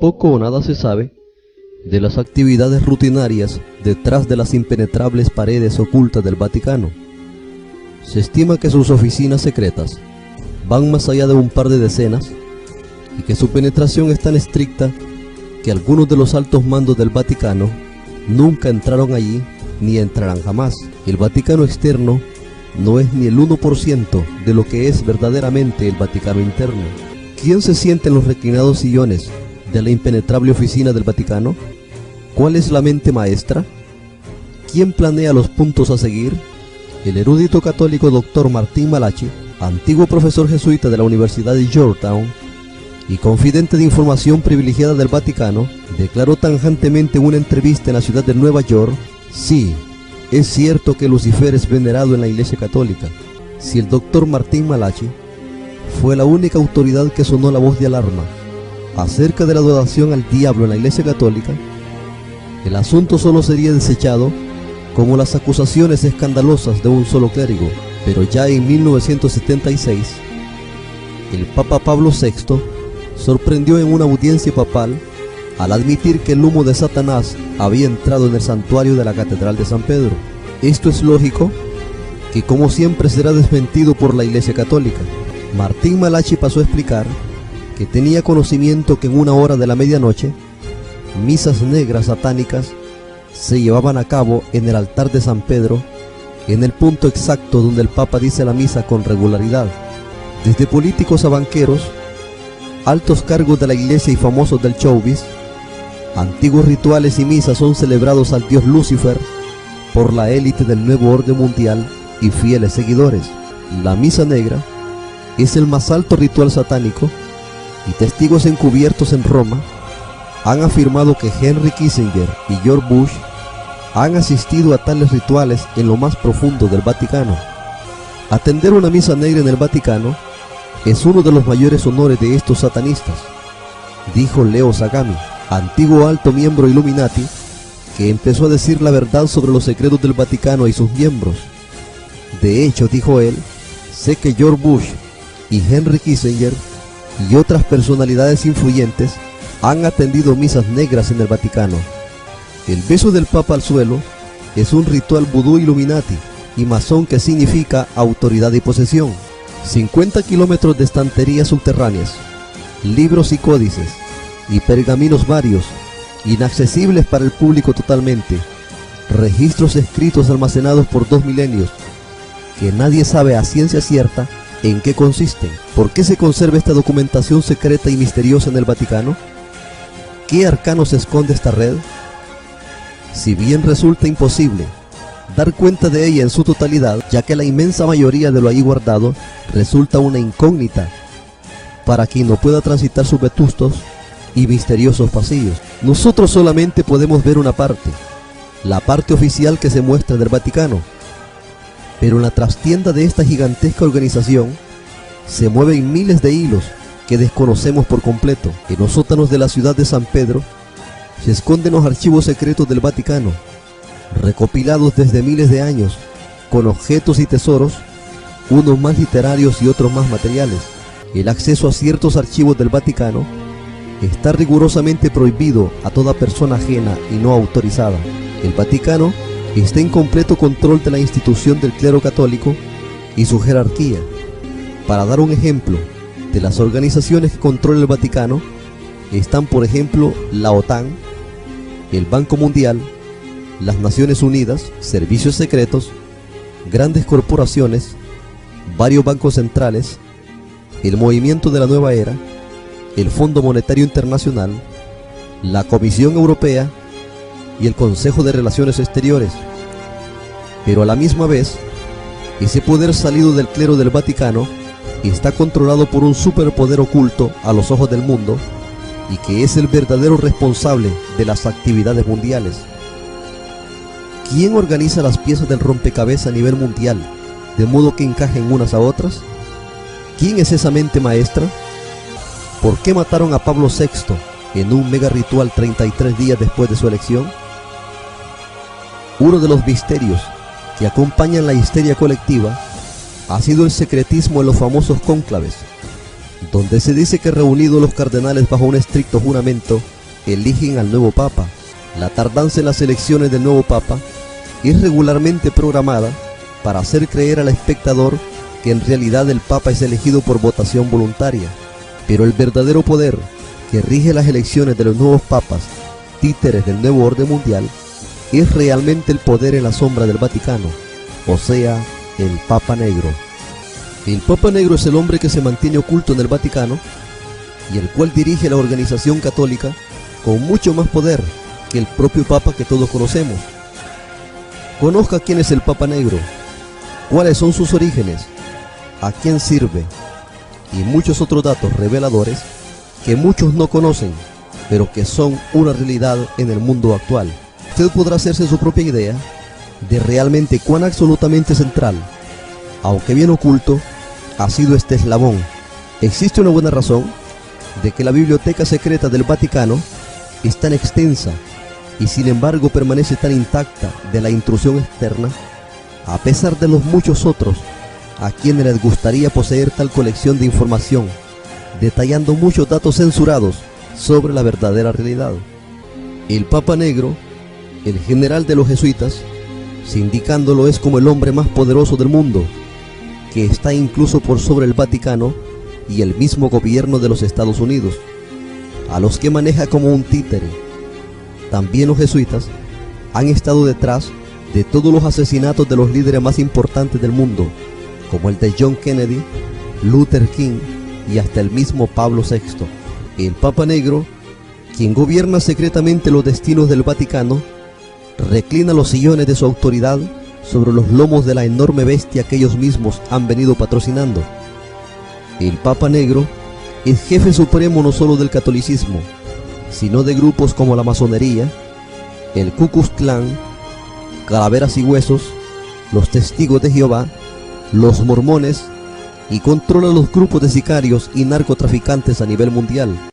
Poco o nada se sabe de las actividades rutinarias detrás de las impenetrables paredes ocultas del Vaticano. Se estima que sus oficinas secretas van más allá de un par de decenas y que su penetración es tan estricta que algunos de los altos mandos del Vaticano nunca entraron allí ni entrarán jamás. El Vaticano externo no es ni el 1% de lo que es verdaderamente el Vaticano interno. ¿Quién se siente en los reclinados sillones de la impenetrable oficina del Vaticano? ¿Cuál es la mente maestra? ¿Quién planea los puntos a seguir? El erudito católico Dr. Martín Malachi, antiguo profesor jesuita de la Universidad de Georgetown y confidente de información privilegiada del Vaticano, declaró tajantemente en una entrevista en la ciudad de Nueva York: sí, es cierto que Lucifer es venerado en la Iglesia Católica. Si el Dr. Martín Malachi fue la única autoridad que sonó la voz de alarma acerca de la adoración al diablo en la Iglesia Católica, el asunto solo sería desechado como las acusaciones escandalosas de un solo clérigo. Pero ya en 1976, el Papa Pablo VI sorprendió en una audiencia papal al admitir que el humo de Satanás había entrado en el santuario de la Catedral de San Pedro. Esto es lógico que, como siempre, será desmentido por la Iglesia Católica. Martín Malachi pasó a explicar que tenía conocimiento que en una hora de la medianoche, misas negras satánicas se llevaban a cabo en el altar de San Pedro, en el punto exacto donde el Papa dice la misa con regularidad. Desde políticos a banqueros, altos cargos de la Iglesia y famosos del showbiz, antiguos rituales y misas son celebrados al dios Lucifer por la élite del nuevo orden mundial y fieles seguidores. La misa negra es el más alto ritual satánico y testigos encubiertos en Roma han afirmado que Henry Kissinger y George Bush han asistido a tales rituales en lo más profundo del Vaticano. Atender una misa negra en el Vaticano es uno de los mayores honores de estos satanistas, dijo Leo Zagami, antiguo alto miembro Illuminati, que empezó a decir la verdad sobre los secretos del Vaticano y sus miembros. De hecho, dijo él, sé que George Bush y Henry Kissinger y otras personalidades influyentes han atendido misas negras en el Vaticano. El beso del Papa al suelo es un ritual vudú Illuminati y masón que significa autoridad y posesión. 50 kilómetros de estanterías subterráneas, libros y códices, y pergaminos varios, inaccesibles para el público totalmente, registros escritos almacenados por 2 milenios, que nadie sabe a ciencia cierta en qué consisten. ¿Por qué se conserva esta documentación secreta y misteriosa en el Vaticano? ¿Qué arcano se esconde esta red? Si bien resulta imposible dar cuenta de ella en su totalidad, ya que la inmensa mayoría de lo ahí guardado resulta una incógnita para quien no pueda transitar sus vetustos y misteriosos pasillos. Nosotros solamente podemos ver una parte, la parte oficial que se muestra del Vaticano, pero en la trastienda de esta gigantesca organización se mueven miles de hilos que desconocemos por completo. En los sótanos de la ciudad de San Pedro se esconden los archivos secretos del Vaticano, recopilados desde miles de años, con objetos y tesoros, unos más literarios y otros más materiales. El acceso a ciertos archivos del Vaticano está rigurosamente prohibido a toda persona ajena y no autorizada. El Vaticano está en completo control de la institución del clero católico y su jerarquía. Para dar un ejemplo, de las organizaciones que controla el Vaticano están, por ejemplo, la OTAN, el Banco Mundial, las Naciones Unidas, servicios secretos, grandes corporaciones, varios bancos centrales, el Movimiento de la Nueva Era, el Fondo Monetario Internacional, la Comisión Europea y el Consejo de Relaciones Exteriores. Pero a la misma vez, ese poder salido del clero del Vaticano está controlado por un superpoder oculto a los ojos del mundo y que es el verdadero responsable de las actividades mundiales. ¿Quién organiza las piezas del rompecabezas a nivel mundial de modo que encajen unas a otras? ¿Quién es esa mente maestra? ¿Por qué mataron a Pablo VI en un mega ritual 33 días después de su elección? Uno de los misterios que acompañan la histeria colectiva ha sido el secretismo en los famosos cónclaves, donde se dice que reunidos los cardenales bajo un estricto juramento, eligen al nuevo Papa. La tardanza en las elecciones del nuevo Papa es regularmente programada para hacer creer al espectador que en realidad el Papa es elegido por votación voluntaria, pero el verdadero poder que rige las elecciones de los nuevos papas, títeres del nuevo orden mundial, es realmente el poder en la sombra del Vaticano, o sea, el Papa Negro. El Papa Negro es el hombre que se mantiene oculto en el Vaticano y el cual dirige la organización católica con mucho más poder que el propio Papa que todos conocemos. Conozca quién es el Papa Negro, cuáles son sus orígenes, a quién sirve y muchos otros datos reveladores que muchos no conocen, pero que son una realidad en el mundo actual. Usted podrá hacerse su propia idea de realmente cuán absolutamente central, aunque bien oculto, ha sido este eslabón. Existe una buena razón de que la biblioteca secreta del Vaticano es tan extensa y sin embargo permanece tan intacta de la intrusión externa, a pesar de los muchos otros a quienes les gustaría poseer tal colección de información, detallando muchos datos censurados sobre la verdadera realidad. El Papa Negro, el general de los jesuitas, sindicándolo es como el hombre más poderoso del mundo, que está incluso por sobre el Vaticano y el mismo gobierno de los Estados Unidos, a los que maneja como un títere. También los jesuitas han estado detrás de todos los asesinatos de los líderes más importantes del mundo, como el de John Kennedy, Luther King y hasta el mismo Pablo VI. El Papa Negro, quien gobierna secretamente los destinos del Vaticano, reclina los sillones de su autoridad sobre los lomos de la enorme bestia que ellos mismos han venido patrocinando. El Papa Negro es jefe supremo no solo del catolicismo, sino de grupos como la masonería, el Ku Klux Klan, Calaveras y Huesos, los Testigos de Jehová, los mormones, y controla los grupos de sicarios y narcotraficantes a nivel mundial.